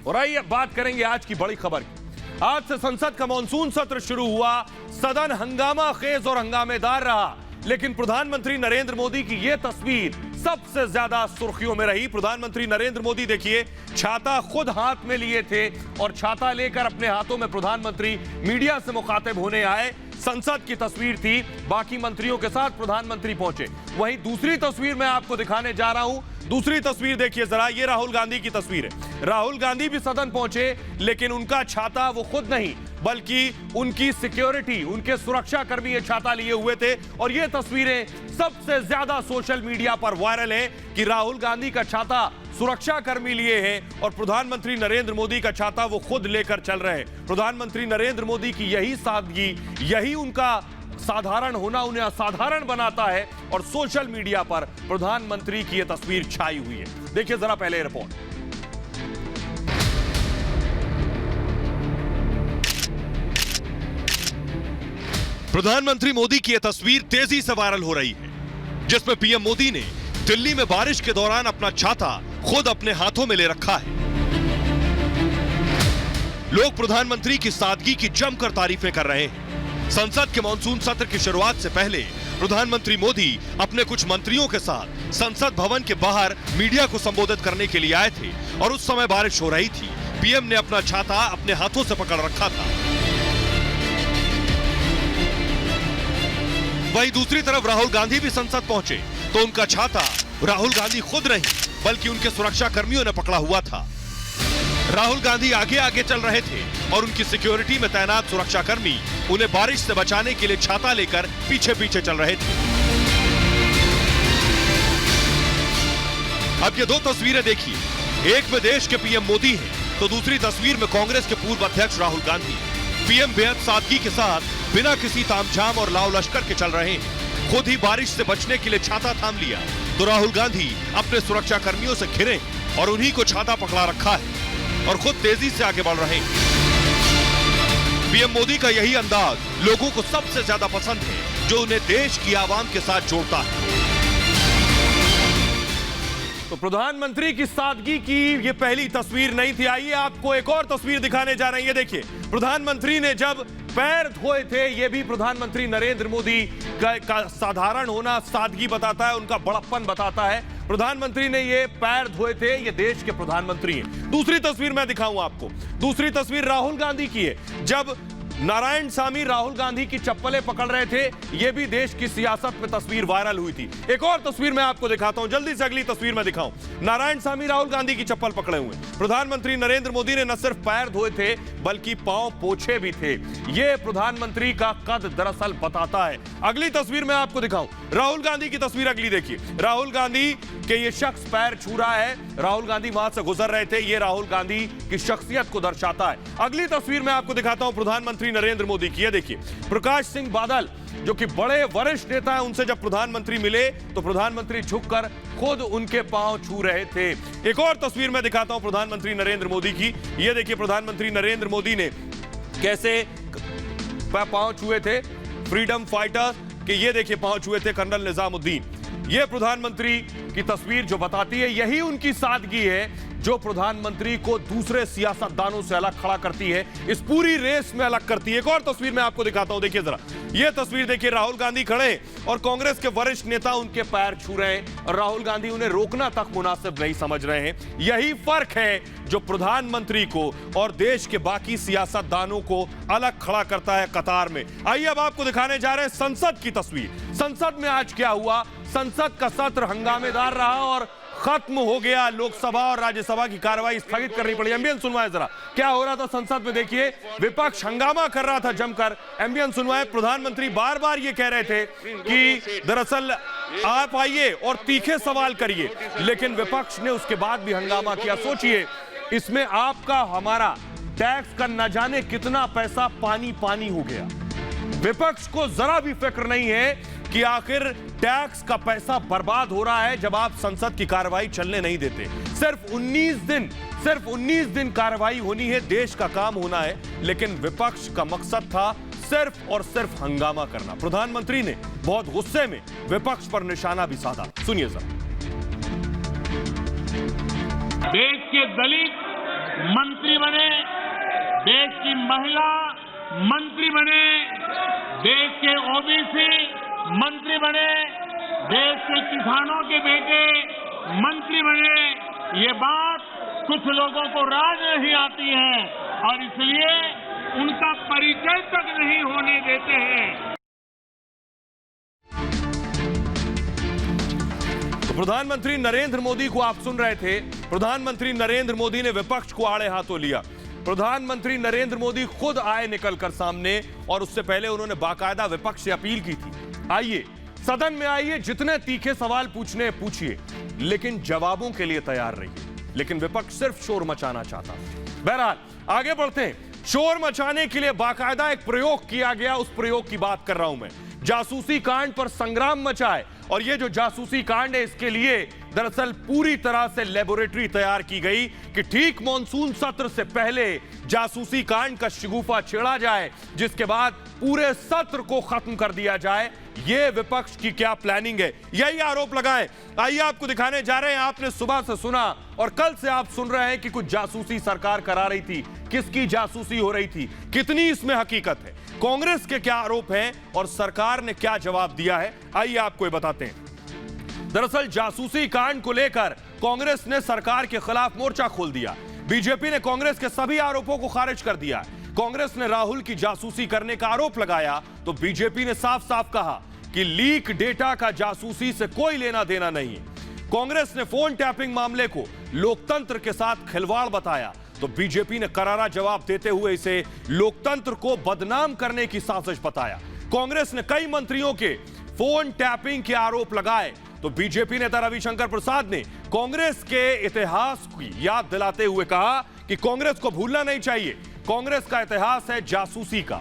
और आइए बात करेंगे आज की बड़ी खबर की। आज से संसद का मॉनसून सत्र शुरू हुआ। सदन हंगामा खेज और हंगामेदार रहा, लेकिन प्रधानमंत्री नरेंद्र मोदी की यह तस्वीर सबसे ज्यादा सुर्खियों में रही। प्रधानमंत्री नरेंद्र मोदी देखिए, छाता खुद हाथ में लिए थे और छाता लेकर अपने हाथों में प्रधानमंत्री मीडिया से मुखातिब होने आए। संसद की तस्वीर थी, बाकी मंत्रियों के साथ प्रधानमंत्री पहुंचे। वहीं दूसरी तस्वीर मैं आपको दिखाने जा रहा हूं। दूसरी तस्वीर देखिए जरा, ये राहुल गांधी की तस्वीर है। राहुल गांधी भी सदन पहुंचे, लेकिन उनका छाता वो खुद नहीं बल्कि उनकी सिक्योरिटी, उनके सुरक्षा कर्मी ये छाता लिए हुए थे। और ये तस्वीरें सबसे ज्यादा सोशल मीडिया पर वायरल है कि राहुल गांधी का छाता सुरक्षा कर्मी लिए हैं और प्रधानमंत्री नरेंद्र मोदी का छाता वो खुद लेकर चल रहे हैं। प्रधानमंत्री नरेंद्र मोदी की यही सादगी, यही उनका साधारण होना उन्हें असाधारण बनाता है और सोशल मीडिया पर प्रधानमंत्री की यह तस्वीर छाई हुई है। देखिए जरा पहले रिपोर्ट। प्रधानमंत्री मोदी की यह तस्वीर तेजी से वायरल हो रही है, जिसमें पीएम मोदी ने दिल्ली में बारिश के दौरान अपना छाता खुद अपने हाथों में ले रखा है। लोग प्रधानमंत्री की सादगी की जमकर तारीफें कर रहे हैं। संसद के मॉनसून सत्र की शुरुआत से पहले प्रधानमंत्री मोदी अपने कुछ मंत्रियों के साथ संसद भवन के बाहर मीडिया को संबोधित करने के लिए आए थे और उस समय बारिश हो रही थी। पीएम ने अपना छाता अपने हाथों से पकड़ रखा था। वहीं दूसरी तरफ राहुल गांधी भी संसद पहुंचे तो उनका छाता राहुल गांधी खुद नहीं बल्कि उनके सुरक्षा कर्मियों ने पकड़ा हुआ था। राहुल गांधी आगे आगे चल रहे थे और उनकी सिक्योरिटी में तैनात सुरक्षा कर्मी उन्हें बारिश से बचाने के लिए छाता लेकर पीछे पीछे चल रहे थे। अब ये दो तस्वीरें देखिए, एक में देश के पीएम मोदी हैं तो दूसरी तस्वीर में कांग्रेस के पूर्व अध्यक्ष राहुल गांधी। पीएम बेहद सादगी के साथ बिना किसी तामझाम और लाव लश्कर के चल रहे हैं। खुद ही बारिश से बचने के लिए छाता थाम लिया तो राहुल गांधी अपने सुरक्षा कर्मियों से घिरे और उन्हीं को छाता पकड़ा रखा है और खुद तेजी से आगे बढ़ रहे हैं। पीएम मोदी का यही अंदाज लोगों को सबसे ज्यादा पसंद है, जो उन्हें देश की आवाम के साथ जोड़ता है। तो प्रधानमंत्री की सादगी की ये पहली तस्वीर नहीं थी। आइए आपको एक और तस्वीर दिखाने जा रहे हैं। ये देखिए, प्रधानमंत्री ने जब पैर धोए थे, ये भी प्रधानमंत्री नरेंद्र मोदी का साधारण होना सादगी बताता है, उनका बड़प्पन बताता है। प्रधानमंत्री ने ये पैर धोए थे, ये देश के प्रधानमंत्री हैं। दूसरी तस्वीर मैं दिखाऊं आपको। दूसरी तस्वीर राहुल गांधी की है, जब नारायण सामी राहुल गांधी की चप्पलें पकड़ रहे थे। यह भी देश की सियासत में तस्वीर वायरल हुई थी। एक और तस्वीर मैं आपको दिखाता हूं, जल्दी से अगली तस्वीर में दिखाऊं। नारायण सामी राहुल गांधी की चप्पल पकड़े हुए। प्रधानमंत्री नरेंद्र मोदी ने न सिर्फ पैर धोए थे बल्कि पांव पोछे भी थे। यह प्रधानमंत्री का कद दरअसल बताता है। अगली तस्वीर मैं आपको दिखाऊं, राहुल गांधी की तस्वीर अगली देखिए। राहुल गांधी के ये शख्स पैर छू रहा है, राहुल गांधी वहां से गुजर रहे थे। ये राहुल गांधी की शख्सियत को दर्शाता है। अगली तस्वीर मैं आपको दिखाता हूं प्रधानमंत्री नरेंद्र मोदी की। ये देखिए, प्रकाश सिंह बादल जो कि बड़े वरिष्ठ नेता हैं, उनसे जब प्रधानमंत्री मिले तो प्रधानमंत्री झुककर खुद उनके पांव छू रहे थे। एक और तस्वीर मैं दिखाता हूं प्रधानमंत्री नरेंद्र मोदी की। ये देखिए, प्रधानमंत्री नरेंद्र मोदी ने कैसे पांव छुए थे फ्रीडम फाइटर के। ये देखिए, पांव छुए थे कर्नल निजामुद्दीन। ये प्रधानमंत्री की तस्वीर जो बताती है, यही उनकी सादगी है जो प्रधानमंत्री को दूसरे सियासतदानों से अलग खड़ा करती है, इस पूरी रेस में अलग करती है। एक और तस्वीर मैं आपको दिखाता हूं, देखिए जरा। यह तस्वीर देखिए, राहुल गांधी खड़े और कांग्रेस के वरिष्ठ नेता उनके पैर छू रहे हैं और राहुल गांधी उन्हें रोकना तक मुनासिब नहीं समझ रहे हैं। यही फर्क है जो प्रधानमंत्री को और देश के बाकी सियासतदानों को अलग खड़ा करता है कतार में। आइए अब आपको दिखाने जा रहे हैं संसद की तस्वीर। संसद में आज क्या हुआ? संसद का सत्र हंगामेदार रहा और खत्म हो गया। लोकसभा और राज्यसभा की कार्रवाई स्थगित करनी पड़ी। एम्बियंस सुनवाएं जरा, क्या हो रहा था संसद में देखिए। विपक्ष हंगामा कर रहा था जमकर। एम्बियंस सुनवाएं। प्रधानमंत्री बार बार ये कह रहे थे कि दरअसल आप आइए और तीखे सवाल करिए, लेकिन विपक्ष ने उसके बाद भी हंगामा किया। सोचिए, इसमें आपका हमारा टैक्स का न जाने कितना पैसा पानी पानी हो गया। विपक्ष को जरा भी फिक्र नहीं है कि आखिर टैक्स का पैसा बर्बाद हो रहा है जब आप संसद की कार्रवाई चलने नहीं देते। सिर्फ 19 दिन कार्रवाई होनी है, देश का काम होना है, लेकिन विपक्ष का मकसद था सिर्फ और सिर्फ हंगामा करना। प्रधानमंत्री ने बहुत गुस्से में विपक्ष पर निशाना भी साधा। सुनिए जरा। देश के दलित मंत्री महिला मंत्री बने, देश के ओबीसी मंत्री बने, देश के किसानों के बेटे मंत्री बने, ये बात कुछ लोगों को राज नहीं आती है और इसलिए उनका परिचय तक नहीं होने देते हैं। तो प्रधानमंत्री नरेंद्र मोदी को आप सुन रहे थे। प्रधानमंत्री नरेंद्र मोदी ने विपक्ष को आड़े हाथों लिया। प्रधानमंत्री नरेंद्र मोदी खुद आए निकलकर सामने और उससे पहले उन्होंने बाकायदा विपक्ष से अपील की थी, आइए सदन में आइए, जितने तीखे सवाल पूछने पूछिए, लेकिन जवाबों के लिए तैयार रहिए। लेकिन विपक्ष सिर्फ शोर मचाना चाहता। बहरहाल आगे बढ़ते हैं। शोर मचाने के लिए बाकायदा एक प्रयोग किया गया, उस प्रयोग की बात कर रहा हूं मैं। जासूसी कांड पर संग्राम मचा है और यह जो जासूसी कांड है, इसके लिए दरअसल पूरी तरह से लेबोरेटरी तैयार की गई कि ठीक मॉनसून सत्र से पहले जासूसी कांड का शगुफा छेड़ा जाए, जिसके बाद पूरे सत्र को खत्म कर दिया जाए। यह विपक्ष की क्या प्लानिंग है, यही आरोप लगाए। आइए आपको दिखाने जा रहे हैं। आपने सुबह से सुना और कल से आप सुन रहे हैं कि कुछ जासूसी सरकार करा रही थी। किसकी जासूसी हो रही थी, कितनी इसमें हकीकत है, कांग्रेस के क्या आरोप हैं और सरकार ने क्या जवाब दिया है, आइए आपको ये बताते हैं। दरअसल जासूसी कांड को लेकर कांग्रेस ने सरकार के खिलाफ मोर्चा खोल दिया। बीजेपी ने कांग्रेस के सभी आरोपों को खारिज कर दिया। कांग्रेस ने राहुल की जासूसी करने का आरोप लगाया तो बीजेपी ने साफ साफ कहा कि लीक डेटा का जासूसी से कोई लेना देना नहीं। कांग्रेस ने फोन टैपिंग मामले को लोकतंत्र के साथ खिलवाड़ बताया तो बीजेपी ने करारा जवाब देते हुए इसे लोकतंत्र को बदनाम करने की साजिश बताया। कांग्रेस ने कई मंत्रियों के फोन टैपिंग के आरोप लगाए तो बीजेपी नेता रविशंकर प्रसाद ने कांग्रेस के इतिहास की याद दिलाते हुए कहा कि कांग्रेस को भूलना नहीं चाहिए, कांग्रेस का इतिहास है जासूसी का।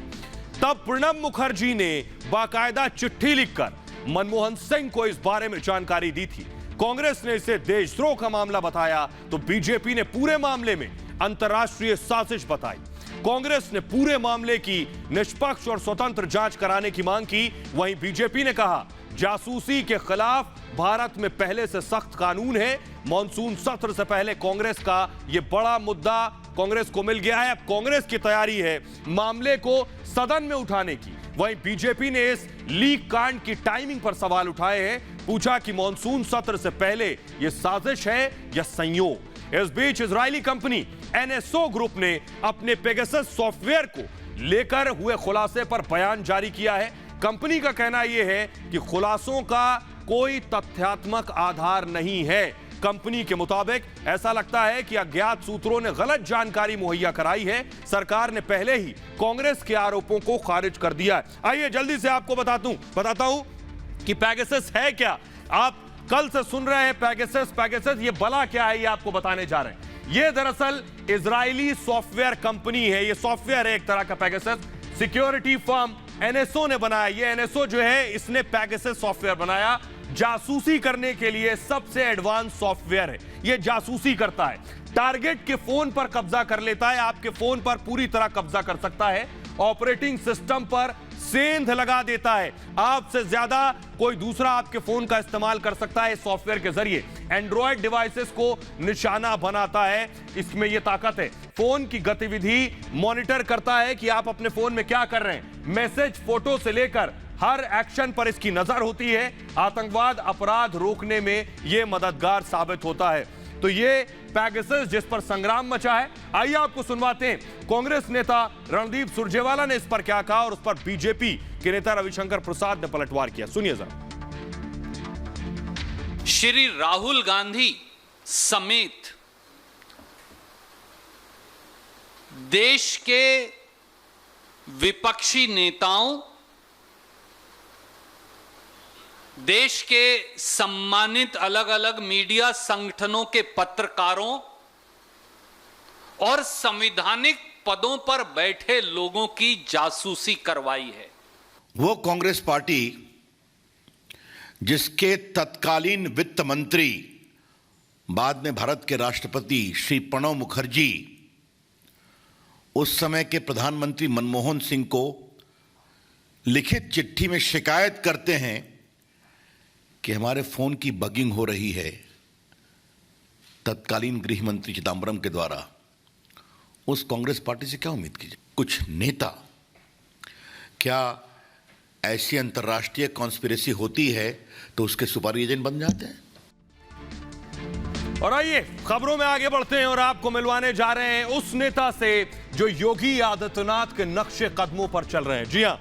तब प्रणब मुखर्जी ने बाकायदा चिट्ठी लिखकर मनमोहन सिंह को इस बारे में जानकारी दी थी। कांग्रेस ने इसे देशद्रोह का मामला बताया तो बीजेपी ने पूरे मामले में अंतर्राष्ट्रीय साजिश बताई। कांग्रेस ने पूरे मामले की निष्पक्ष और स्वतंत्र जांच कराने की मांग की। वहीं बीजेपी ने कहा जासूसी के खिलाफ भारत में पहले से सख्त कानून है। मॉनसून सत्र से पहले कांग्रेस का यह बड़ा मुद्दा कांग्रेस को मिल गया है। अब कांग्रेस की तैयारी है मामले को सदन में उठाने की। वहीं बीजेपी ने इस लीक कांड की टाइमिंग पर सवाल उठाए हैं। पूछा कि मॉनसून सत्र से पहले यह साजिश है या संयोग। इस बीच इजरायली कंपनी एनएसओ ग्रुप ने अपने पेगासस सॉफ्टवेयर को लेकर हुए खुलासे पर बयान जारी किया है। कंपनी का कहना यह है कि खुलासों का कोई तथ्यात्मक आधार नहीं है। कंपनी के मुताबिक ऐसा लगता है कि अज्ञात सूत्रों ने गलत जानकारी मुहैया कराई है। सरकार ने पहले ही कांग्रेस के आरोपों को खारिज कर दिया है। आइए जल्दी से आपको बताता हूं कि पेगासस है क्या। आप कल से सुन रहे हैं पेगासस ये भला क्या है, ये आपको बताने जा रहे हैं। ये दरअसल इजरायली सॉफ्टवेयर कंपनी है। ये सॉफ्टवेयर है एक तरह का। पेगासस सिक्योरिटी फर्म एनएसओ ने बनाया। ये एनएसओ जो है इसने पेगासस सॉफ्टवेयर बनाया। जासूसी करने के लिए सबसे एडवांस सॉफ्टवेयर है। ये जासूसी करता है, टारगेट के फोन पर कब्जा कर लेता है, आपके फोन पर पूरी तरह कब्जा कर सकता है, ऑपरेटिंग सिस्टम पर सेंध लगा देता है। आपसे ज्यादा कोई दूसरा आपके फोन का इस्तेमाल कर सकता है। सॉफ्टवेयर के जरिए एंड्रॉयड डिवाइसेस को निशाना बनाता है। इसमें यह ताकत है, फोन की गतिविधि मॉनिटर करता है कि आप अपने फोन में क्या कर रहे हैं। मैसेज, फोटो से लेकर हर एक्शन पर इसकी नजर होती है। आतंकवाद, अपराध रोकने में यह मददगार साबित होता है। तो ये पेगासस जिस पर संग्राम मचा है, आइए आपको सुनवाते हैं कांग्रेस नेता रणदीप सुरजेवाला ने इस पर क्या कहा और उस पर बीजेपी के नेता रविशंकर प्रसाद ने पलटवार किया। सुनिए जरा। श्री राहुल गांधी समेत देश के विपक्षी नेताओं, देश के सम्मानित अलग अलग मीडिया संगठनों के पत्रकारों और संवैधानिक पदों पर बैठे लोगों की जासूसी करवाई है। वो कांग्रेस पार्टी जिसके तत्कालीन वित्त मंत्री, बाद में भारत के राष्ट्रपति श्री प्रणब मुखर्जी उस समय के प्रधानमंत्री मनमोहन सिंह को लिखित चिट्ठी में शिकायत करते हैं कि हमारे फोन की बगिंग हो रही है तत्कालीन गृह मंत्री चिदंबरम के द्वारा। उस कांग्रेस पार्टी से क्या उम्मीद कीजिए। कुछ नेता, क्या ऐसी अंतर्राष्ट्रीय कॉन्स्पिरेसी होती है तो उसके सुपारी एजेंट बन जाते हैं? और आइए खबरों में आगे बढ़ते हैं और आपको मिलवाने जा रहे हैं उस नेता से जो योगी आदित्यनाथ के नक्शे कदमों पर चल रहे हैं। जी हां,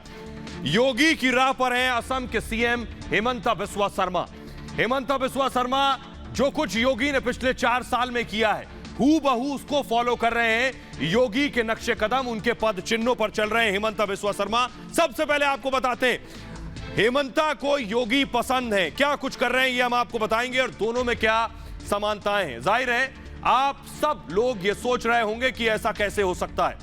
योगी की राह पर हैं असम के सीएम हेमंत बिस्वा शर्मा। हेमंत बिस्वा शर्मा जो कुछ योगी ने पिछले 4 साल में किया है, हूबहू उसको फॉलो कर रहे हैं। योगी के नक्शे कदम, उनके पद चिन्हों पर चल रहे हैं हेमंत बिस्वा शर्मा। सबसे पहले आपको बताते हैं हेमंता को योगी पसंद है, क्या कुछ कर रहे हैं ये हम आपको बताएंगे और दोनों में क्या समानताएं हैं। जाहिर है आप सब लोग ये सोच रहे होंगे कि ऐसा कैसे हो सकता है।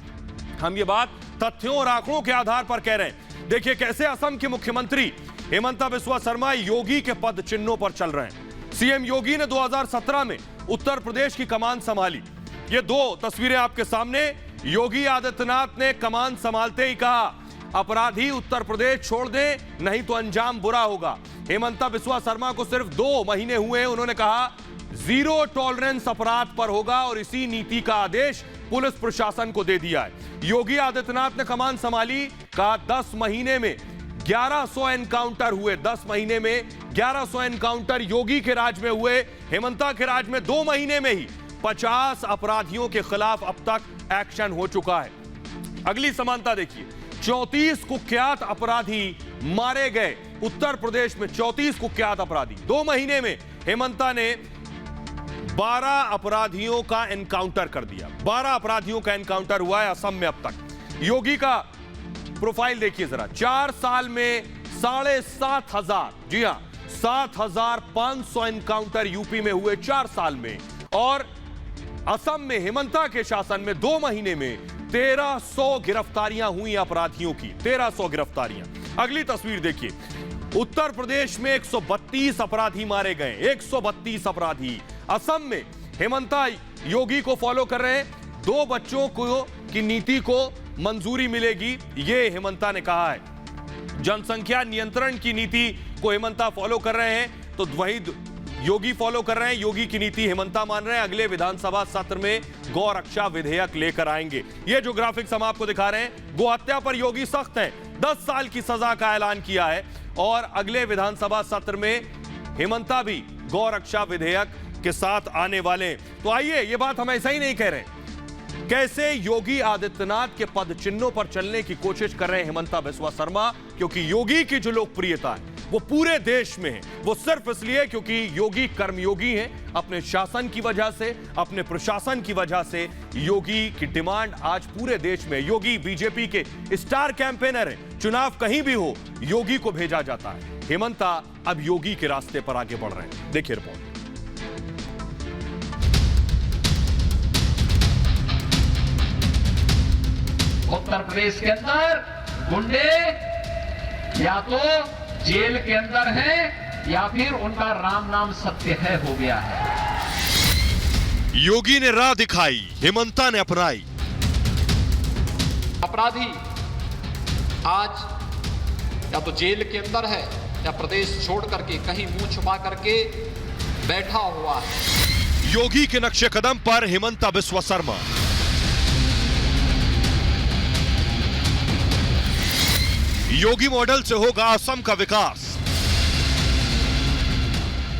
हम ये बात तथ्यों और आंकड़ों के आधार पर कह रहे हैं। देखिए कैसे असम के मुख्यमंत्री हेमंत बिस्वा शर्मा योगी के पद चिन्हों पर चल रहे हैं। सीएम योगी ने 2017 में उत्तर प्रदेश की कमान संभाली। ये 2 तस्वीरें आपके सामने। योगी आदित्यनाथ ने कमान संभालते ही कहा अपराधी उत्तर प्रदेश छोड़ दें, नहीं तो अंजाम बुरा होगा। हेमंत बिस्वा शर्मा को सिर्फ 2 महीने हुए, उन्होंने कहा जीरो टॉलरेंस अपराध पर होगा और इसी नीति का आदेश पुलिस प्रशासन को दे दिया है। योगी आदित्यनाथ ने कमान संभाली, कहा 10 महीने में 1100 एनकाउंटर हुए। 10 महीने में 1100 एनकाउंटर योगी के राज में हुए। हेमंता के राज में 2 महीने में ही 50 अपराधियों के खिलाफ अब तक एक्शन हो चुका है। अगली समानता देखिए, 34 कुख्यात अपराधी मारे गए उत्तर प्रदेश में। 34 कुख्यात अपराधी 2 महीने में हेमंता ने 12 अपराधियों का एनकाउंटर कर दिया। 12 अपराधियों का एनकाउंटर हुआ है असम में अब तक। योगी का प्रोफाइल देखिए जरा, 4 साल में 7,500, जी हां 7,500 एनकाउंटर यूपी में हुए 4 साल में। और असम में हेमंता के शासन में 2 महीने में 1300 गिरफ्तारियां हुई अपराधियों की। 1300 गिरफ्तारियां। अगली तस्वीर देखिए, उत्तर प्रदेश में 132 अपराधी मारे गए। 132 अपराधी। असम में हेमंता योगी को फॉलो कर रहे हैं। 2 बच्चों को की नीति को मंजूरी मिलेगी, ये हेमंता ने कहा है। जनसंख्या नियंत्रण की नीति को हेमंता फॉलो कर रहे हैं, तो वही योगी फॉलो कर रहे हैं। योगी की नीति हेमंता मान रहे हैं। अगले विधानसभा सत्र में गौ रक्षा विधेयक लेकर आएंगे। ये जो ग्राफिक्स हम आपको दिखा रहे हैं, गौ हत्या पर योगी सख्त है, 10 साल की सजा का ऐलान किया है। और अगले विधानसभा सत्र में हेमंता भी गौ रक्षा विधेयक के साथ आने वाले। तो आइए, ये बात हम ऐसा ही नहीं कह रहे, कैसे योगी आदित्यनाथ के पद चिन्हों पर चलने की कोशिश कर रहे हैं हेमंत बिस्वा शर्मा, क्योंकि योगी की जो लोकप्रियता है वो पूरे देश में है। वो सिर्फ इसलिए क्योंकि योगी कर्मयोगी हैं। अपने शासन की वजह से, अपने प्रशासन की वजह से योगी की डिमांड आज पूरे देश में। योगी बीजेपी के स्टार कैंपेनर हैं। चुनाव कहीं भी हो, योगी को भेजा जाता है। हेमंता अब योगी के रास्ते पर आगे बढ़ रहे हैं। देखिए रिपोर्ट। उत्तर प्रदेश के अंदर गुंडे या तो जेल के अंदर हैं या फिर उनका राम नाम सत्य है हो गया है। योगी ने राह दिखाई, हेमंता ने अपनाई। अपराधी आज या तो जेल के अंदर है या प्रदेश छोड़ करके कहीं मुंह छुपा करके बैठा हुआ है। योगी के नक्शे कदम पर हेमंत बिस्वा शर्मा। योगी मॉडल से होगा असम का विकास।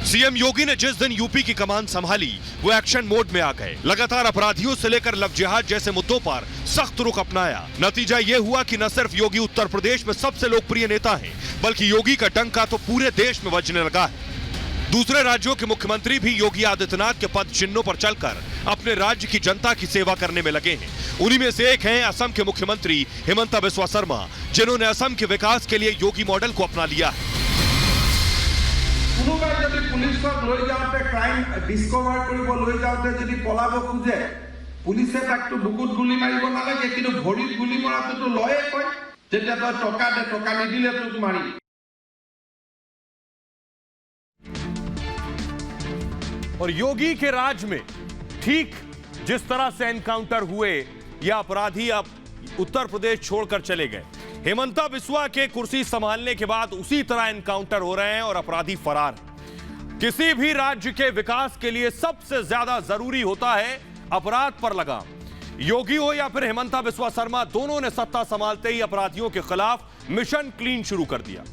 सीएम योगी ने जिस दिन यूपी की कमान संभाली वो एक्शन मोड में आ गए। लगातार अपराधियों से लेकर लव जिहाद जैसे मुद्दों पर सख्त रुख अपनाया। नतीजा यह हुआ कि न सिर्फ योगी उत्तर प्रदेश में सबसे लोकप्रिय नेता हैं, बल्कि योगी का डंका तो पूरे देश में बजने लगा है। दूसरे राज्यों के मुख्यमंत्री भी योगी आदित्यनाथ के पद चिन्हों पर चलकर अपने राज्य की जनता की सेवा करने में लगे हैं। उन्हीं में से एक हैं असम के मुख्यमंत्री हेमंत बिस्वा शर्मा, जिन्होंने असम के विकास के लिए योगी मॉडल को अपना लिया है। पुलिस क्राइम डिस्कवर पलाब खोजे पुलिसे तक बुकुत गुली मारिब नालागे, किन्तु भरित गुली मरातो लये कय जेटा तय टका दे, टका निदिले तोक मारि। और योगी के राज में ठीक जिस तरह से एनकाउंटर हुए, या अपराधी अब उत्तर प्रदेश छोड़कर चले गए। हेमंता बिस्वा के कुर्सी संभालने के बाद उसी तरह एनकाउंटर हो रहे हैं और अपराधी फरार हैं। किसी भी राज्य के विकास के लिए सबसे ज्यादा जरूरी होता है अपराध पर लगाम। योगी हो या फिर हेमंता बिस्वा शर्मा, दोनों ने सत्ता संभालते ही अपराधियों के खिलाफ मिशन क्लीन शुरू कर दिया।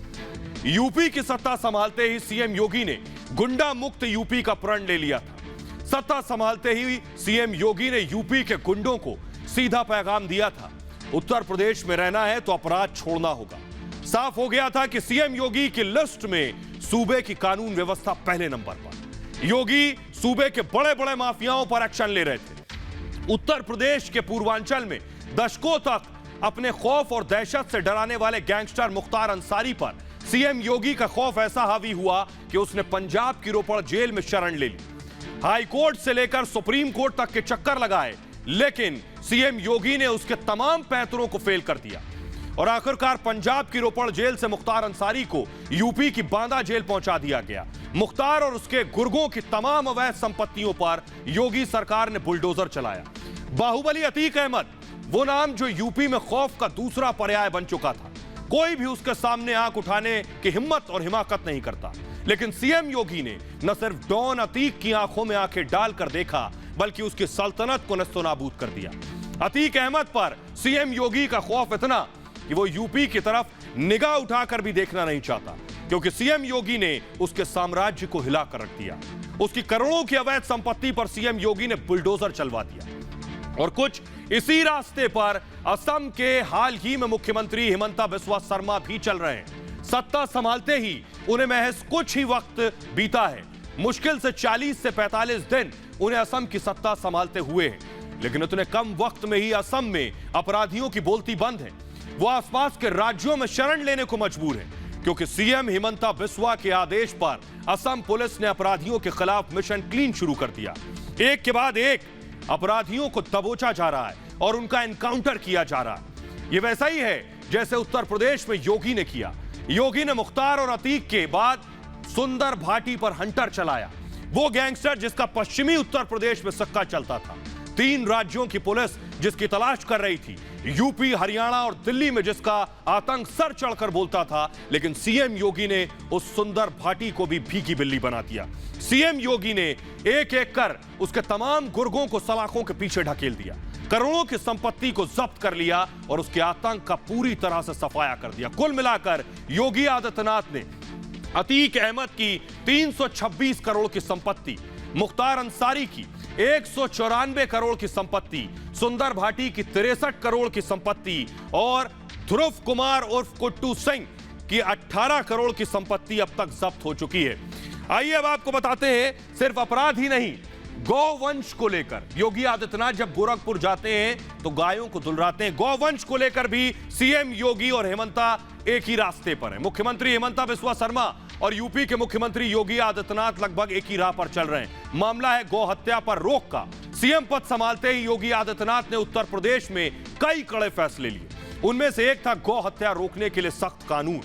यूपी की सत्ता संभालते ही सीएम योगी ने गुंडा मुक्त यूपी का प्रण ले लिया था। सत्ता संभालते ही सीएम योगी ने यूपी के गुंडों को सीधा पैगाम दिया था, उत्तर प्रदेश में रहना है तो अपराध छोड़ना होगा। साफ हो गया था कि सीएम योगी की लिस्ट में सूबे की कानून व्यवस्था पहले नंबर पर। योगी सूबे के बड़े बड़े माफियाओं पर एक्शन ले रहे थे। उत्तर प्रदेश के पूर्वांचल में दशकों तक अपने खौफ और दहशत से डराने वाले गैंगस्टर मुख्तार अंसारी पर सीएम योगी का खौफ ऐसा हावी हुआ कि उसने पंजाब की रोपड़ जेल में शरण ले ली। हाई कोर्ट से लेकर सुप्रीम कोर्ट तक के चक्कर लगाए, लेकिन सीएम योगी ने उसके तमाम पैंतरों को फेल कर दिया और आखिरकार पंजाब की रोपड़ जेल से मुख्तार अंसारी को यूपी की बांदा जेल पहुंचा दिया गया। मुख्तार और उसके गुर्गों की तमाम अवैध संपत्तियों पर योगी सरकार ने बुलडोजर चलाया। बाहुबली अतीक अहमद, वो नाम जो यूपी में खौफ का दूसरा पर्याय बन चुका था। कोई भी उसके सामने आंख उठाने की हिम्मत और हिमाकत नहीं करता, लेकिन सीएम योगी ने न सिर्फ डॉन अतीक की आंखों में आंखें डालकर देखा, बल्कि उसकी सल्तनत को नस्तोनाबूद कर दिया। अतीक अहमद पर सीएम योगी का खौफ इतना कि वो यूपी की तरफ निगाह उठाकर भी देखना नहीं चाहता, क्योंकि सीएम योगी ने उसके साम्राज्य को हिलाकर रख दिया। उसकी करोड़ों की अवैध संपत्ति पर सीएम योगी ने बुलडोजर चलवा दिया। और कुछ इसी रास्ते पर असम के हाल ही में मुख्यमंत्री हेमंता बिस्वा शर्मा भी चल रहे हैं। सत्ता संभालते ही उन्हें महज कुछ ही वक्त बीता है। मुश्किल से 40 से 45 दिन उन्हें असम की सत्ता संभालते हुए हैं, लेकिन इतने कम वक्त में ही असम में अपराधियों की बोलती बंद है। वो आसपास के राज्यों में शरण लेने को मजबूर है, क्योंकि सीएम हेमंता बिस्वा के आदेश पर असम पुलिस ने अपराधियों के खिलाफ मिशन क्लीन शुरू कर दिया। एक के बाद एक अपराधियों को दबोचा जा रहा है और उनका एनकाउंटर किया जा रहा है। यह वैसा ही है जैसे उत्तर प्रदेश में योगी ने किया। योगी ने मुख्तार और अतीक के बाद सुंदर भाटी पर हंटर चलाया, वो गैंगस्टर जिसका पश्चिमी उत्तर प्रदेश में सक्का चलता था। 3 राज्यों की पुलिस जिसकी तलाश कर रही थी, यूपी, हरियाणा और दिल्ली में जिसका आतंक सर चढ़कर बोलता था, लेकिन सीएम योगी ने उस सुंदर भाटी को भी भीगी बिल्ली बना दिया। सीएम योगी ने एक एक कर उसके तमाम गुर्गों को सलाखों के पीछे ढकेल दिया, करोड़ों की संपत्ति को जब्त कर लिया और उसके आतंक का पूरी तरह से सफाया कर दिया। कुल मिलाकर योगी आदित्यनाथ ने अतीक अहमद की 326 करोड़ की संपत्ति, मुख्तार अंसारी की 194 करोड़ की संपत्ति, सुंदर भाटी की 63 करोड़ की संपत्ति और ध्रुव कुमार उर्फ कुट्टू सिंह की 18 करोड़ की संपत्ति अब तक जब्त हो चुकी है। आइए अब आपको बताते हैं, सिर्फ अपराध ही नहीं, गौवंश को लेकर योगी आदित्यनाथ जब गोरखपुर जाते हैं तो गायों को दुलराते हैं। गौवंश को लेकर भी सीएम योगी और हेमंता एक ही रास्ते पर है। मुख्यमंत्री हेमंता बिस्वा शर्मा और यूपी के मुख्यमंत्री योगी आदित्यनाथ लगभग एक ही राह पर चल रहे हैं। मामला है गौ हत्या पर रोक का। सीएम पद संभालते ही योगी आदित्यनाथ ने उत्तर प्रदेश में कई कड़े फैसले लिए। उनमें से एक था गौ हत्या रोकने के लिए सख्त कानून।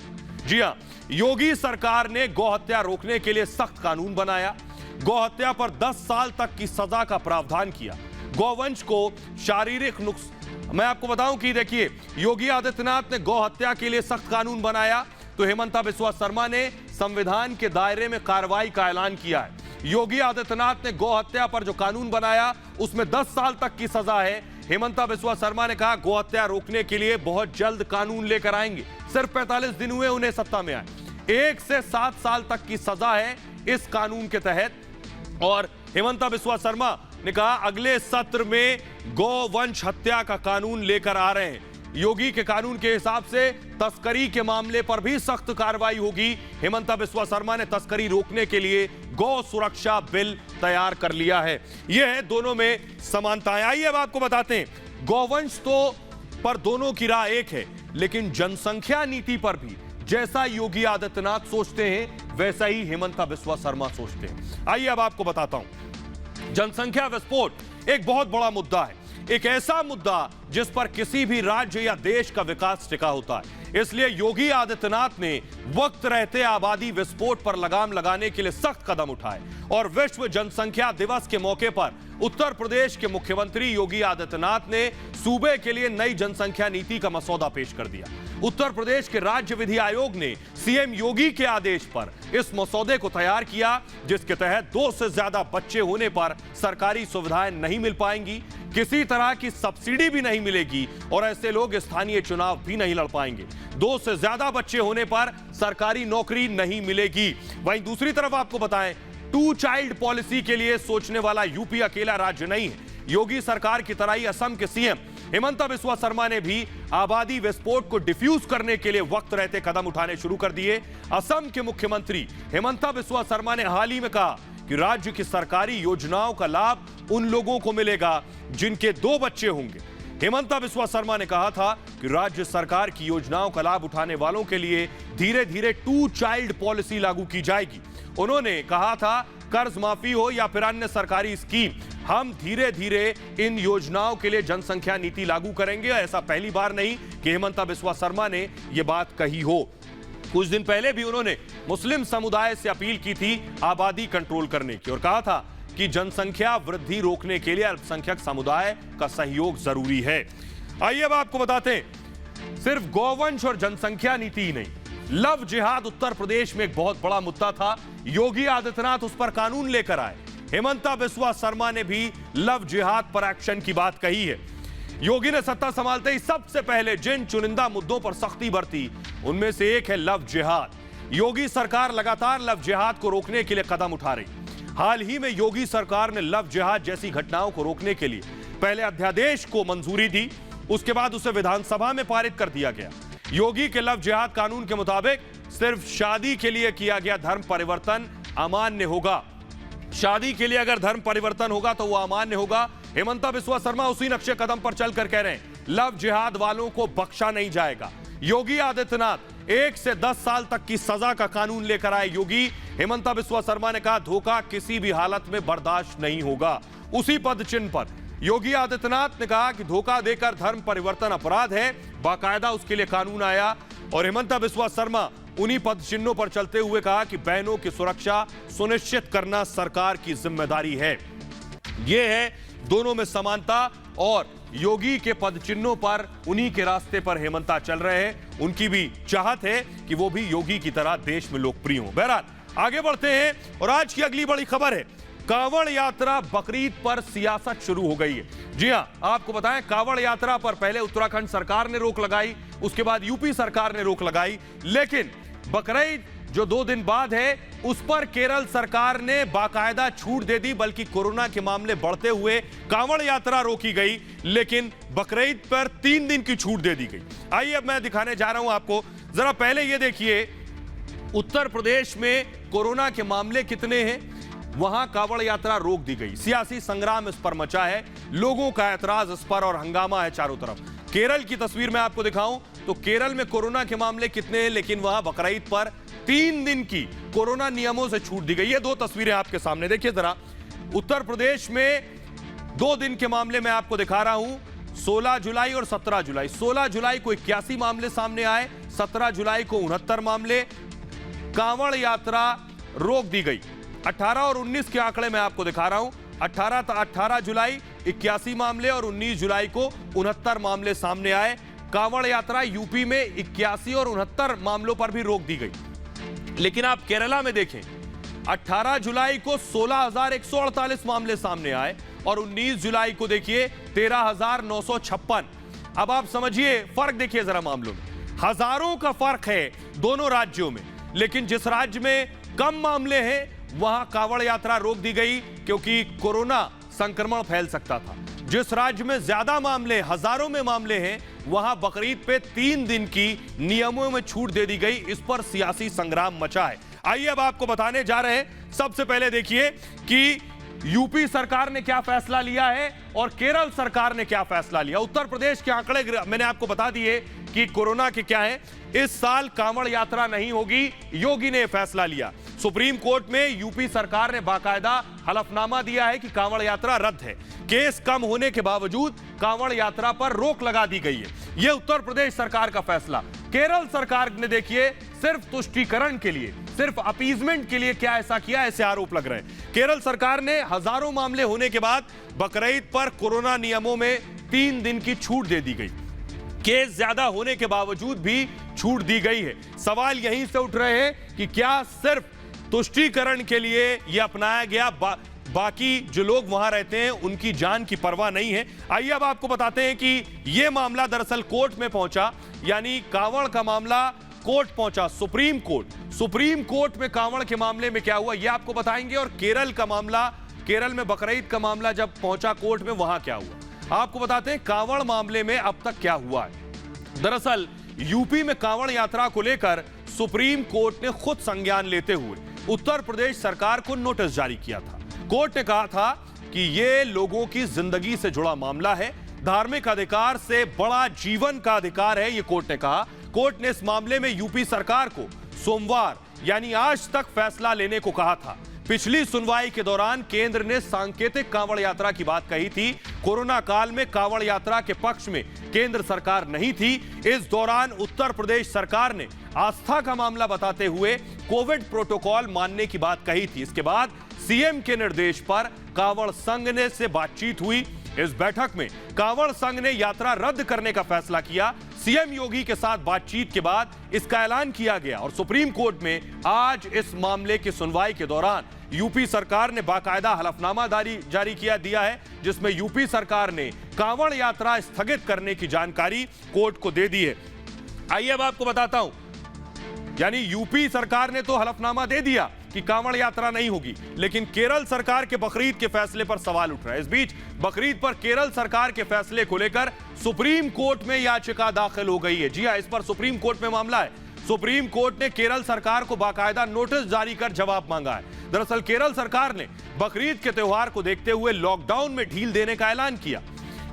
जी हां, योगी सरकार ने गौ हत्या रोकने के लिए सख्त कानून बनाया। गौ हत्या पर 10 साल तक की सजा का प्रावधान किया। गौवंश को शारीरिक नुकसान, मैं आपको बताऊं कि देखिए, योगी आदित्यनाथ ने गौ हत्या के लिए सख्त कानून बनाया तो हेमंता बिस्वा शर्मा ने संविधान के दायरे में कार्रवाई का ऐलान किया है। योगी आदित्यनाथ ने गौ हत्या पर जो कानून बनाया उसमें 10 साल तक की सजा है। हेमंता बिस्वा शर्मा ने कहा गौ हत्या रोकने के लिए बहुत जल्द कानून लेकर आएंगे। सिर्फ 45 दिन हुए उन्हें सत्ता में आए। 1 से 7 साल तक की सजा है इस कानून के तहत। और हेमंता बिस्वा शर्मा ने कहा अगले सत्र में गौवंश हत्या का कानून लेकर आ रहे हैं। योगी के कानून के हिसाब से तस्करी के मामले पर भी सख्त कार्रवाई होगी। हेमंता बिस्वा शर्मा ने तस्करी रोकने के लिए गौ सुरक्षा बिल तैयार कर लिया है। यह है दोनों में समानताएं। आइए अब आपको बताते हैं, गौवंश तो पर दोनों की राह एक है, लेकिन जनसंख्या नीति पर भी जैसा योगी आदित्यनाथ सोचते हैं वैसा ही हेमंता बिस्वा शर्मा सोचते हैं। आइए अब आपको बताता हूं, जनसंख्या विस्फोट एक बहुत बड़ा मुद्दा है, एक ऐसा मुद्दा जिस पर किसी भी राज्य या देश का विकास टिका होता है। इसलिए योगी आदित्यनाथ ने वक्त रहते आबादी विस्फोट पर लगाम लगाने के लिए सख्त कदम उठाए और विश्व जनसंख्या दिवस के मौके पर उत्तर प्रदेश के मुख्यमंत्री योगी आदित्यनाथ ने सूबे के लिए नई जनसंख्या नीति का मसौदा पेश कर दिया। उत्तर प्रदेश के राज्य विधि आयोग ने सीएम योगी के आदेश पर इस मसौदे को तैयार किया, जिसके तहत 2 से ज्यादा बच्चे होने पर सरकारी सुविधाएं नहीं मिल पाएंगी। किसी तरह की सब्सिडी भी नहीं मिलेगी और ऐसे लोग स्थानीय चुनाव भी नहीं लड़ पाएंगे। 2 से ज्यादा बच्चे होने पर सरकारी नौकरी नहीं मिलेगी। वहीं दूसरी तरफ आपको बताएं, 2 चाइल्ड पॉलिसी के लिए सोचने वाला यूपी अकेला राज्य नहीं है। योगी सरकार की तरह ही असम के सीएम हिमंता बिस्वा शर्मा ने भी आबादी विस्फोट को डिफ्यूज करने के लिए वक्त रहते कदम उठाने शुरू कर दिए। असम के मुख्यमंत्री हिमंता बिस्वा शर्मा ने हाल ही में कहा कि राज्य की सरकारी योजनाओं का लाभ उन लोगों को मिलेगा जिनके 2 बच्चे होंगे। हिमंता बिस्वा शर्मा ने कहा था कि राज्य सरकार की योजनाओं का लाभ उठाने वालों के लिए धीरे धीरे 2 चाइल्ड पॉलिसी लागू की जाएगी। उन्होंने कहा था कर्ज माफी हो या फिर अन्य सरकारी स्कीम, हम धीरे धीरे इन योजनाओं के लिए जनसंख्या नीति लागू करेंगे। ऐसा पहली बार नहीं कि हिमंता बिस्वा शर्मा ने यह बात कही हो। कुछ दिन पहले भी उन्होंने मुस्लिम समुदाय से अपील की थी आबादी कंट्रोल करने की और कहा था कि जनसंख्या वृद्धि रोकने के लिए अल्पसंख्यक समुदाय का सहयोग जरूरी है। आइए अब आपको बताते हैं, सिर्फ गौवंश और जनसंख्या नीति ही नहीं, लव जिहाद उत्तर प्रदेश में एक बहुत बड़ा मुद्दा था। योगी आदित्यनाथ उस पर कानून लेकर आए। हिमंता बिस्वा शर्मा ने भी लव जिहाद पर एक्शन की बात कही है। योगी ने सत्ता संभालते ही सबसे पहले जिन चुनिंदा मुद्दों पर सख्ती बरती उनमें से एक है लव जिहाद। योगी सरकार लगातार लव जिहाद को रोकने के लिए कदम उठा रही। हाल ही में योगी सरकार ने लव जिहाद जैसी घटनाओं को रोकने के लिए पहले अध्यादेश को मंजूरी दी, उसके बाद उसे विधानसभा में पारित कर दिया गया। योगी के लव जिहाद कानून के मुताबिक सिर्फ शादी के लिए किया गया धर्म परिवर्तन अमान्य होगा। शादी के लिए अगर धर्म परिवर्तन होगा तो वह अमान्य होगा। हिमंता बिस्वा शर्मा उसी नक्शे कदम पर चलकर कह रहे हैं लव जिहाद वालों को बख्शा नहीं जाएगा। योगी आदित्यनाथ 1 से 10 साल तक की सजा का कानून लेकर आए योगी। हिमंता बिस्वा शर्मा ने कहा धोखा किसी भी हालत में बर्दाश्त नहीं होगा। उसी पद चिन्ह पर योगी आदित्यनाथ ने कहा कि धोखा देकर धर्म परिवर्तन अपराध है, बाकायदा उसके लिए कानून आया। और हिमंता बिस्वा शर्मा उन्हीं पद चिन्हों पर चलते हुए कहा कि बहनों की सुरक्षा सुनिश्चित करना सरकार की जिम्मेदारी है। यह है दोनों में समानता और योगी के पद चिन्हों पर उन्हीं के रास्ते पर हेमंता चल रहे हैं। उनकी भी चाहत है कि वो भी योगी की तरह देश में लोकप्रिय हो। बहरहाल आगे बढ़ते हैं और आज की अगली बड़ी खबर है कांवड़ यात्रा बकरीद पर सियासत शुरू हो गई है। जी हां, आपको बताएं कांवड़ यात्रा पर पहले उत्तराखंड सरकार ने रोक लगाई, उसके बाद यूपी सरकार ने रोक लगाई, लेकिन बकरीद जो 2 दिन बाद है उस पर केरल सरकार ने बाकायदा छूट दे दी। बल्कि कोरोना के मामले बढ़ते हुए कांवड़ यात्रा रोकी गई, लेकिन बकरीद पर 3 दिन की छूट दे दी गई। आइए अब मैं दिखाने जा रहा हूं आपको, जरा पहले ये देखिए उत्तर प्रदेश में कोरोना के मामले कितने हैं। वहां कांवड़ यात्रा रोक दी गई, सियासी संग्राम इस पर मचा है, लोगों का ऐतराज इस पर और हंगामा है चारों तरफ। केरल की तस्वीर मैं आपको दिखाऊं तो केरल में कोरोना के मामले कितने हैं, लेकिन वहां बकरीद पर 3 दिन की कोरोना नियमों से छूट दी गई। ये 2 तस्वीरें आपके सामने देखिए जरा। उत्तर प्रदेश में 2 दिन के मामले में आपको दिखा रहा हूं, 16 जुलाई और 17 जुलाई। 16 जुलाई को 81 मामले सामने आए, 17 जुलाई को 69 मामले। कांवड़ यात्रा रोक दी गई। 18 और 19 के आंकड़े मैं आपको दिखा रहा हूं। 18 जुलाई 81 मामले और 19 जुलाई को 69 मामले सामने आए। कांवड़ यात्रा यूपी में 81 और 69 मामलों पर भी रोक दी गई। लेकिन आप केरला में देखें, 18 जुलाई को 16,148 मामले सामने आए और 19 जुलाई को देखिए 13,956। अब आप समझिए फर्क देखिए जरा मामलों में, हजारों का फर्क है दोनों राज्यों में। लेकिन जिस राज्य में कम मामले हैं वहां कांवड़ यात्रा रोक दी गई क्योंकि कोरोना संक्रमण फैल सकता था। जिस राज्य में ज्यादा मामले, हजारों में मामले हैं, वहां बकरीद पे 3 दिन की नियमों में छूट दे दी गई। इस पर सियासी संग्राम मचा है। आइए अब आपको बताने जा रहे हैं। सबसे पहले देखिए कि यूपी सरकार ने क्या फैसला लिया है और केरल सरकार ने क्या फैसला लिया। उत्तर प्रदेश के आंकड़े मैंने आपको बता दिए कि कोरोना के क्या है। इस साल कांवड़ यात्रा नहीं होगी, योगी ने फैसला लिया। सुप्रीम कोर्ट में यूपी सरकार ने बाकायदा हलफनामा दिया है कि कांवड़ यात्रा रद्द है। केस कम होने के बावजूद कांवड़ यात्रा पर रोक लगा दी गई है। यह उत्तर प्रदेश सरकार का फैसला। केरल सरकार ने देखिए सिर्फ तुष्टीकरण के लिए, सिर्फ अपीजमेंट के लिए क्या ऐसा किया, ऐसे आरोप लग रहे हैं। केरल सरकार ने हजारों मामले होने के बाद बकरीद पर कोरोना नियमों में 3 दिन की छूट दे दी गई। केस ज्यादा होने के बावजूद भी छूट दी गई है। सवाल यहीं से उठ रहे हैं कि क्या सिर्फ तुष्टीकरण के लिए यह अपनाया गया बाकी जो लोग वहां रहते हैं उनकी जान की परवाह नहीं है। आइए अब आपको बताते हैं कि यह मामला दरअसल कोर्ट में पहुंचा, यानी कांवड़ का मामला कोर्ट पहुंचा, सुप्रीम कोर्ट। सुप्रीम कोर्ट में कांवड़ के मामले में क्या हुआ यह आपको बताएंगे, और केरल का मामला, केरल में बकरीद का मामला जब पहुंचा कोर्ट में वहां क्या हुआ आपको बताते हैं। कांवड़ मामले में अब तक क्या हुआ है। दरअसल यूपी में कांवड़ यात्रा को लेकर सुप्रीम कोर्ट ने खुद संज्ञान लेते हुए उत्तर प्रदेश सरकार को नोटिस जारी किया था। कोर्ट ने कहा था कि यह लोगों की जिंदगी से जुड़ा मामला है, धार्मिक अधिकार से बड़ा जीवन का अधिकार है, यह कोर्ट ने कहा। कोर्ट ने इस मामले में यूपी सरकार को सोमवार यानी आज तक फैसला लेने को कहा था। पिछली सुनवाई के दौरान केंद्र ने सांकेतिक कांवड़ यात्रा की बात कही थी। कोरोना काल में कांवड़ यात्रा के पक्ष में केंद्र सरकार नहीं थी। इस दौरान उत्तर प्रदेश सरकार ने आस्था का मामला बताते हुए कोविड प्रोटोकॉल मानने की बात कही थी। इसके बाद सीएम के निर्देश पर कांवड़ संघ ने से बातचीत हुई। इस बैठक में कांवड़ संघ ने यात्रा रद्द करने का फैसला किया। सीएम योगी के साथ बातचीत के बाद इसका ऐलान किया गया और सुप्रीम कोर्ट में आज इस मामले की सुनवाई के दौरान यूपी सरकार ने बाकायदा हलफनामा जारी किया दिया है, जिसमें यूपी सरकार ने कांवड़ यात्रा स्थगित करने की जानकारी कोर्ट को दे दी है। आइए अब आपको बताता हूं, यानी यूपी सरकार ने तो हलफनामा दे दिया कि कांवड़ यात्रा नहीं होगी, लेकिन केरल सरकार के बकरीद के फैसले पर सवाल उठ रहा है। इस बीच बकरीद पर केरल सरकार के फैसले को लेकर सुप्रीम कोर्ट में याचिका दाखिल हो गई है। जी हां, इस पर सुप्रीम कोर्ट में मामला है। सुप्रीम कोर्ट ने केरल सरकार को बाकायदा नोटिस जारी कर जवाब मांगा है। दरअसल केरल सरकार ने बकरीद के त्योहार को देखते हुए लॉकडाउन में ढील देने का ऐलान किया।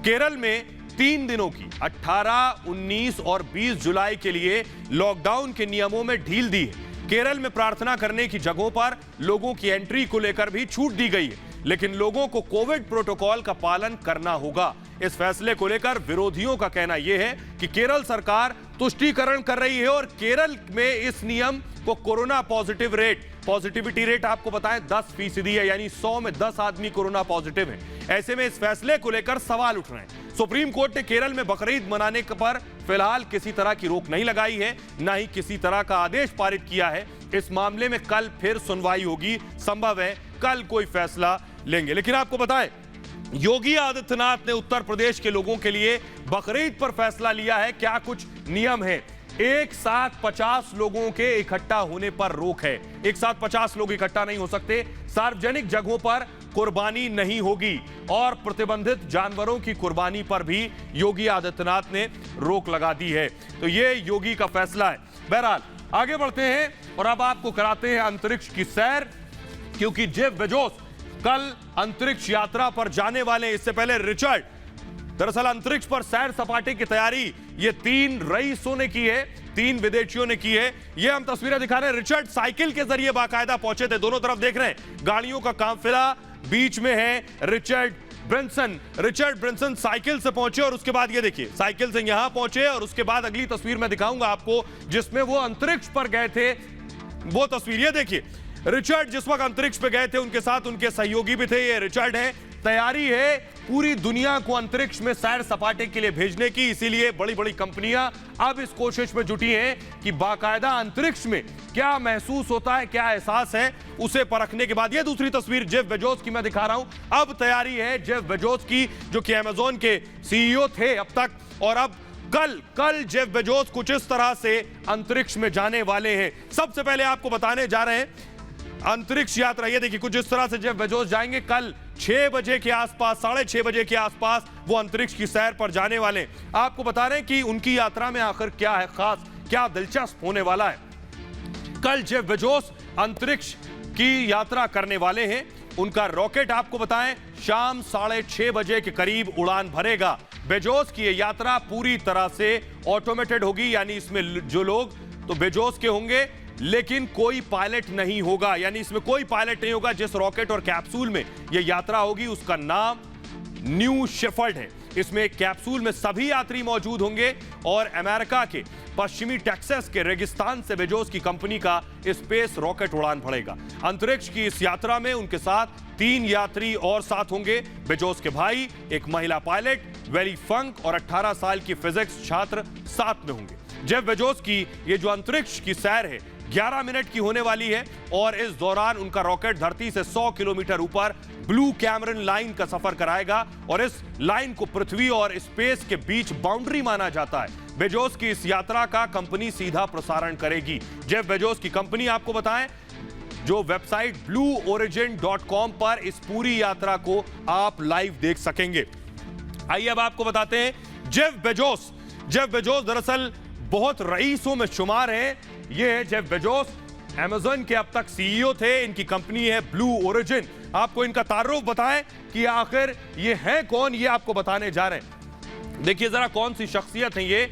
केरल में 3 दिनों की 18, 19 और 20 जुलाई के लिए लॉकडाउन के नियमों में ढील दी है। केरल में प्रार्थना करने की जगहों पर लोगों की एंट्री को लेकर भी छूट दी गई है, लेकिन लोगों को कोविड प्रोटोकॉल का पालन करना होगा। इस फैसले को लेकर विरोधियों का कहना यह है कि केरल सरकार तुष्टीकरण कर रही है और केरल में इस नियम को कोरोना पॉजिटिविटी रेट आपको बताएं 10% है, यानी 100 में 10 आदमी कोरोना पॉजिटिव है। ऐसे में इस फैसले को लेकर सवाल उठ रहे हैं। सुप्रीम कोर्ट ने केरल में बकरीद मनाने पर फिलहाल किसी तरह की रोक नहीं लगाई है, ना ही किसी तरह का आदेश पारित किया है। इस मामले में कल फिर सुनवाई होगी, संभव है कल कोई फैसला लेंगे। लेकिन आपको बताएं, योगी आदित्यनाथ ने उत्तर प्रदेश के लोगों के लिए बकरीद पर फैसला लिया है। क्या कुछ नियम है? एक साथ 50 लोगों के इकट्ठा होने पर रोक है। एक साथ 50 लोग इकट्ठा नहीं हो सकते। सार्वजनिक जगहों पर कुर्बानी नहीं होगी और प्रतिबंधित जानवरों की कुर्बानी पर भी योगी आदित्यनाथ ने रोक लगा दी है। तो ये योगी का फैसला है। बहरहाल आगे बढ़ते हैं और अब आपको कराते हैं अंतरिक्ष की सैर, क्योंकि जेफ बेजोस कल अंतरिक्ष यात्रा पर जाने वाले। इससे पहले रिचर्ड, दरअसल अंतरिक्ष पर सैर सपाटे की तैयारी ये 3 रईसों ने की है, 3 विदेशियों ने की है। ये हम तस्वीरें दिखा रहे हैं। रिचर्ड साइकिल के जरिए बाकायदा पहुंचे थे। दोनों तरफ देख रहे हैं गाड़ियों का काफिला, बीच में है रिचर्ड ब्रैंसन साइकिल से पहुंचे और उसके बाद ये देखिए साइकिल से यहां पहुंचे और उसके बाद अगली तस्वीर मैं दिखाऊंगा आपको जिसमें वो अंतरिक्ष पर गए थे। वो तस्वीर ये देखिए, रिचर्ड जिस वक्त अंतरिक्ष पे गए थे उनके साथ उनके सहयोगी भी थे। ये रिचर्ड है। तैयारी है पूरी दुनिया को अंतरिक्ष में सैर सपाटे के लिए भेजने की, इसीलिए बड़ी बड़ी कंपनियां अब इस कोशिश में जुटी हैं कि बाकायदा अंतरिक्ष में क्या महसूस होता है, क्या एहसास है, उसे परखने के बाद। ये दूसरी तस्वीर जेफ बेजोस की मैं दिखा रहा हूं। अब तैयारी है जेफ बेजोस की, जो कि अमेज़न के सीईओ थे अब तक, और अब कल जेफ बेजोस कुछ इस तरह से अंतरिक्ष में जाने वाले हैं। सबसे पहले आपको बताने जा रहे हैं अंतरिक्ष यात्रा, ये देखिए कुछ इस तरह से जेफ बेजोस जाएंगे। कल 6 बजे के आसपास, 6:30 बजे के आसपास वो अंतरिक्ष की सैर पर जाने वाले। आपको बता रहे हैं कि उनकी यात्रा में आखिर क्या है खास, क्या दिलचस्प होने वाला है। कल जेफ बेजोस अंतरिक्ष की यात्रा करने वाले हैं। उनका रॉकेट आपको बताएं शाम 6:30 बजे के करीब उड़ान भरेगा। बेजोस की यह यात्रा पूरी तरह से ऑटोमेटेड होगी, यानी इसमें जो लोग तो बेजोस के होंगे, लेकिन कोई पायलट नहीं होगा, यानी इसमें कोई पायलट नहीं होगा। जिस रॉकेट और कैप्सूल में यह यात्रा होगी उसका नाम न्यू शेफर्ड है। इसमें एक कैप्सूल में सभी यात्री मौजूद होंगे और अमेरिका के पश्चिमी टेक्सास के रेगिस्तान से बेजोस की कंपनी का स्पेस रॉकेट उड़ान भरेगा। अंतरिक्ष की इस यात्रा में उनके साथ 3 यात्री और साथ होंगे। बेजोस के भाई, एक महिला पायलट वेली फंक और 18 साल की फिजिक्स छात्र साथ में होंगे। जेफ बेजोस की ये जो अंतरिक्ष की सैर है 11 मिनट की होने वाली है और इस दौरान उनका रॉकेट धरती से 100 किलोमीटर ऊपर ब्लू कैमरन लाइन का सफर कराएगा और इस लाइन को पृथ्वी और स्पेस के बीच बाउंड्री माना जाता है। बेजोस की इस यात्रा का कंपनी सीधा प्रसारण करेगी। जेफ बेजोस की कंपनी आपको बताएं, जो वेबसाइट blueorigin.com पर इस पूरी यात्रा को आप लाइव देख सकेंगे। आइए अब आपको बताते हैं जेफ बेजोस दरअसल बहुत रईसों में शुमार हैं। ये है जेफ बेजोस, अमेज़न के अब तक सीईओ थे। इनकी कंपनी है ब्लू ओरिजिन। आपको इनका तारुफ बताएं कि आखिर ये हैं कौन, ये आपको बताने जा रहे हैं। देखिए जरा कौन सी शख्सियत है ये।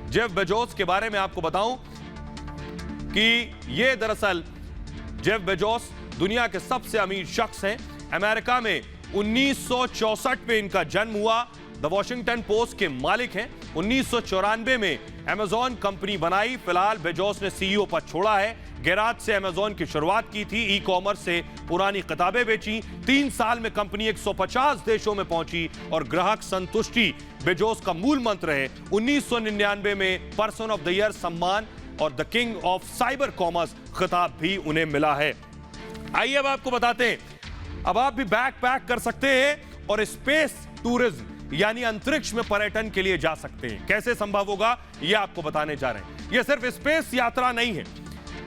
जेफ बेजोस के बारे में आपको बताऊं कि ये दरअसल जेफ बेजोस दुनिया के सबसे अमीर शख्स हैं। अमेरिका में 1964 में इनका जन्म हुआ। द वॉशिंगटन पोस्ट के मालिक हैं। 1994 में अमेज़न कंपनी बनाई। फिलहाल बेजोस ने सीईओ पद छोड़ा है। गैराज से अमेज़न की शुरुआत की थी। ई कॉमर्स से पुरानी किताबें बेची। 3 साल में कंपनी 150 देशों में पहुंची और ग्राहक संतुष्टि बेजोस का मूल मंत्र है। 1999 में पर्सन ऑफ द ईयर सम्मान और the king of cyber commerce खिताब भी उन्हें मिला है। आइए अब आपको बताते हैं, अब आप भी बैक पैक कर सकते हैं और स्पेस टूरिज्म यानी अंतरिक्ष में पर्यटन के लिए जा सकते हैं। कैसे संभव होगा यह आपको बताने जा रहे हैं। यह सिर्फ स्पेस यात्रा नहीं है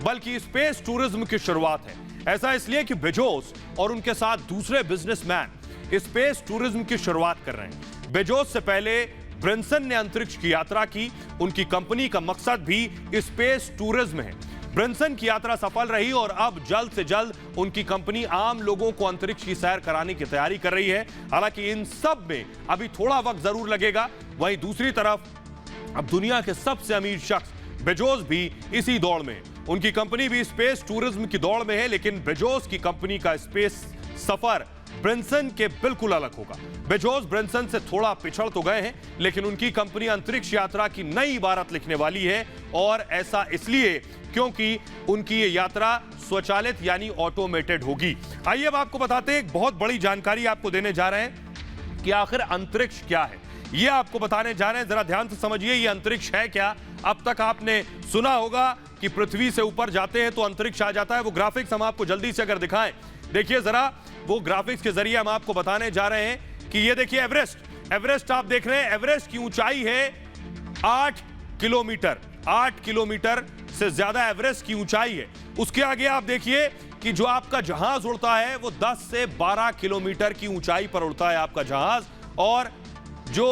बल्कि स्पेस टूरिज्म की शुरुआत है। ऐसा इसलिए कि बेजोस और उनके साथ दूसरे बिजनेसमैन स्पेस टूरिज्म की शुरुआत कर रहे हैं। बेजोस से पहले ब्रेंसन ने अंतरिक्ष की यात्रा की। उनकी कंपनी का मकसद भी स्पेस टूरिज्म है। ब्रेंसन की यात्रा सफल रही और अब जल्द से जल्द उनकी कंपनी आम लोगों को अंतरिक्ष की सैर कराने की तैयारी कर रही है। हालांकि इन सब में अभी थोड़ा वक्त जरूर लगेगा। वहीं दूसरी तरफ अब दुनिया के सबसे अमीर शख्स बेजोस भी इसी दौड़ में है। उनकी कंपनी भी स्पेस टूरिज्म की दौड़ में है, लेकिन बेजोस की कंपनी का स्पेस सफर ब्रेंसन के बिल्कुल अलग होगा। बेजोस ब्रेंसन से थोड़ा पिछड़ तो गए हैं, लेकिन उनकी कंपनी अंतरिक्ष यात्रा की नई इबारत लिखने वाली है। और ऐसा इसलिए क्योंकि उनकी ये यात्रा स्वचालित यानी ऑटोमेटेड होगी। आइए अब आपको बताते हैं, एक बहुत बड़ी जानकारी आपको देने जा रहे हैं कि आखिर अंतरिक्ष क्या है। ये आपको बताने जा रहे हैं, जरा ध्यान से समझिए ये अंतरिक्ष है क्या। अब तक आपने सुना होगा कि पृथ्वी से ऊपर जाते हैं तो अंतरिक्ष आ जाता है। वो ग्राफिक्स हम आपको जल्दी से अगर दिखाएं, देखिए जरा वो ग्राफिक्स के जरिए हम आपको बताने जा रहे हैं कि ये देखिए एवरेस्ट आप देख रहे हैं। एवरेस्ट की ऊंचाई है 8 किलोमीटर। 8 किलोमीटर से ज्यादा एवरेस्ट की ऊंचाई है। उसके आगे आप देखिए कि जो आपका जहाज उड़ता है वो 10 से 12 किलोमीटर की ऊंचाई पर उड़ता है आपका जहाज। और जो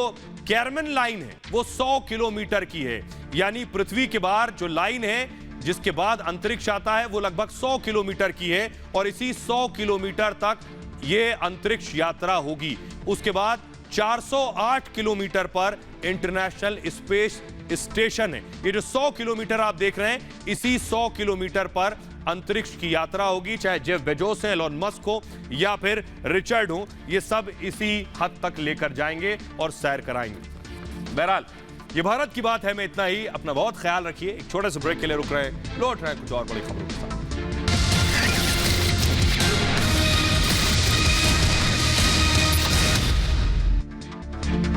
कैरमन लाइन है वो 100 किलोमीटर की है। यानी पृथ्वी के बाहर जो लाइन है जिसके बाद अंतरिक्ष आता है वो लगभग 100 किलोमीटर की है। और इसी 100 किलोमीटर तक ये अंतरिक्ष यात्रा होगी। उसके बाद 408 किलोमीटर पर इंटरनेशनल स्पेस स्टेशन है। ये जो 100 किलोमीटर आप देख रहे हैं, इसी 100 किलोमीटर पर अंतरिक्ष की यात्रा होगी। चाहे जेफ बेजोस है, एलोन मस्क हो या फिर रिचर्ड हो, ये सब इसी हद तक लेकर जाएंगे और सैर कराएंगे। बहरहाल ये भारत की बात है। मैं इतना ही, अपना बहुत ख्याल रखिए। एक छोटे से ब्रेक के लिए रुक रहे हैं, लौट रहे हैं कुछ और बड़ी खबरों के साथ।